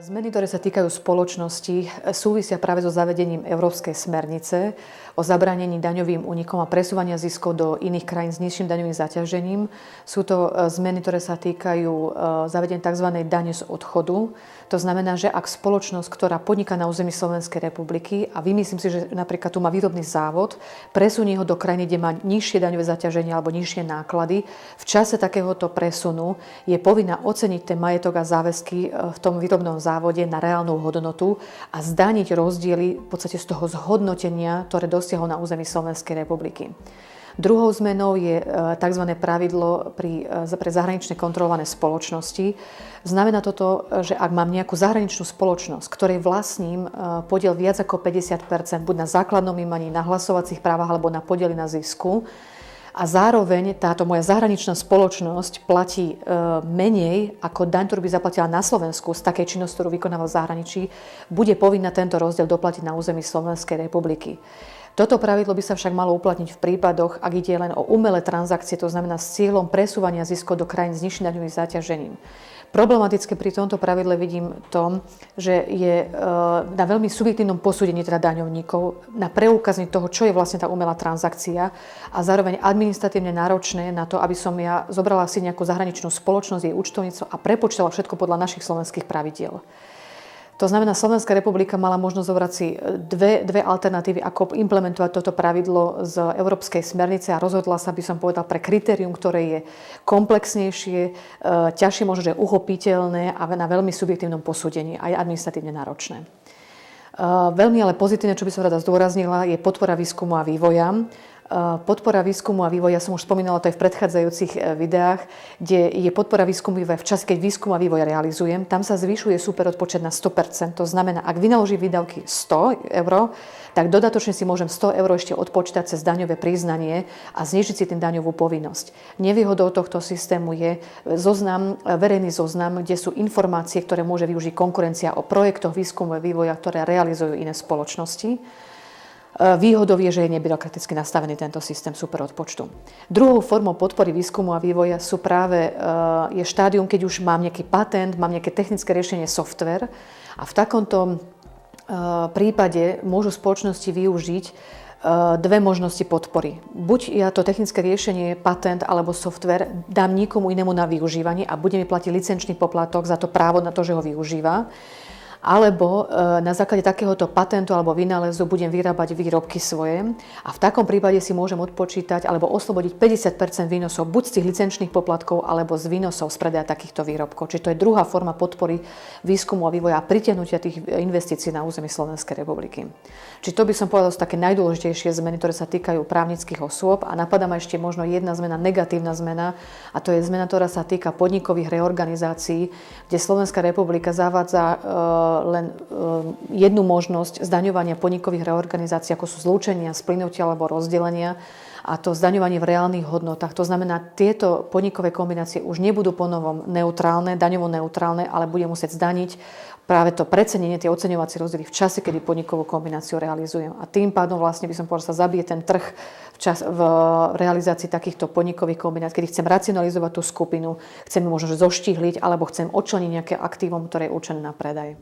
Zmeny, ktoré sa týkajú spoločnosti, súvisia práve so zavedením Európskej smernice o zabránení daňovým únikom a presúvania ziskov do iných krajín s nižším daňovým zaťažením. Sú to zmeny, ktoré sa týkajú zavedenia tzv. Dane z odchodu. To znamená, že ak spoločnosť, ktorá podniká na území Slovenskej republiky a vymyslím si, že napríklad tu má výrobný závod, presunie ho do krajiny, kde má nižšie daňové zaťaženie alebo nižšie náklady, v čase takéhoto presunu je povinná oceniť ten majetok a záväzky v tom výrobnom závode na reálnu hodnotu a zdaniť rozdiely v podstate z toho zhodnotenia, ktoré dosiahol na území Slovenskej republiky. Druhou zmenou je tzv. Pravidlo pre zahranične kontrolované spoločnosti. Znamená toto, že ak mám nejakú zahraničnú spoločnosť, ktorej vlastním podiel viac ako 50%, buď na základnom imaní, na hlasovacích právach alebo na podieli na zisku, a zároveň táto moja zahraničná spoločnosť platí menej ako daň, ktorú by zaplatila na Slovensku z takej činnosti, ktorú vykonáva v zahraničí, bude povinná tento rozdiel doplatiť na území Slovenskej republiky. Toto pravidlo by sa však malo uplatniť v prípadoch, ak ide len o umelé transakcie, to znamená s cieľom presúvania ziskov do krajín s nižším daňovým záťažením. Problematické pri tomto pravidle vidím to, že je na veľmi subjektívnom posúdení teda daňovníkov na preukazanie toho, čo je vlastne tá umelá transakcia a zároveň administratívne náročné na to, aby som ja zobrala si nejakú zahraničnú spoločnosť, jej účtovníctvo a prepočítala všetko podľa našich slovenských pravidiel. To znamená, Slovenská republika mala možnosť zobrať si dve alternatívy, ako implementovať toto pravidlo z Európskej smernice a rozhodla sa, by som povedala, pre kritérium, ktoré je komplexnejšie, ťažšie možno, že uchopiteľné a na veľmi subjektívnom posúdení, aj administratívne náročné. Veľmi ale pozitívne, čo by som rada zdôraznila, je podpora výskumu a vývoja. Podpora výskumu a vývoja, ja som už spomínala to aj v predchádzajúcich videách, kde je podpora výskumu a vývoja v čase, keď výskum a vývoj realizujem, tam sa zvyšuje superodpočet na 100%. To znamená, ak vynaložím výdavky 100 eur, tak dodatočne si môžem 100 eur ešte odpočítať cez daňové priznanie a znižiť si tým daňovú povinnosť. Nevýhodou tohto systému je verejný zoznam, kde sú informácie, ktoré môže využiť konkurencia o projektoch výskumu a vývoja, ktoré realizujú iné spoločnosti. Výhodou je, že je nebyrokraticky nastavený tento systém superodpočtu. Druhou formou podpory výskumu a vývoja je štádium, keď už mám nejaký patent, mám nejaké technické riešenie software a v takomto prípade môžu spoločnosti využiť dve možnosti podpory. Buď ja to technické riešenie, patent alebo software dám nikomu inému na využívanie a bude mi platiť licenčný poplatok za to právo na to, že ho využíva. Alebo na základe takéhoto patentu alebo vynálezu budem vyrábať výrobky svoje a v takom prípade si môžem odpočítať alebo oslobodiť 50% výnosov buď z tých licenčných poplatkov alebo z výnosov z predaja takýchto výrobkov. Čiže to je druhá forma podpory výskumu a vývoja a pritiahnutia tých investícií na území Slovenskej republiky. Čiže to by som povedala, sú také najdôležitejšie zmeny, ktoré sa týkajú právnických osôb a napadá ma ešte možno jedna zmena, negatívna zmena a to je zmena, ktorá sa týka podnikových reorganizácií, kde Slovenská republika zavádza len jednu možnosť zdaňovania podnikových reorganizácií, ako sú zlúčenia, splynutia alebo rozdelenia, a to zdaňovanie v reálnych hodnotách. To znamená, tieto podnikové kombinácie už nebudú ponovom neutrálne, daňovo neutrálne, ale bude musieť zdaniť práve to precenenie, tie oceňovacie rozdiely v čase, kedy podnikovú kombináciu realizujem. A tým pádom vlastne by som povedala, sa zabije ten trh v realizácii takýchto podnikových kombinácií, kedy chcem racionalizovať tú skupinu, chcem možno zoštíhliť alebo chcem odčleniť nejaké aktívum, ktoré je určené na predaj.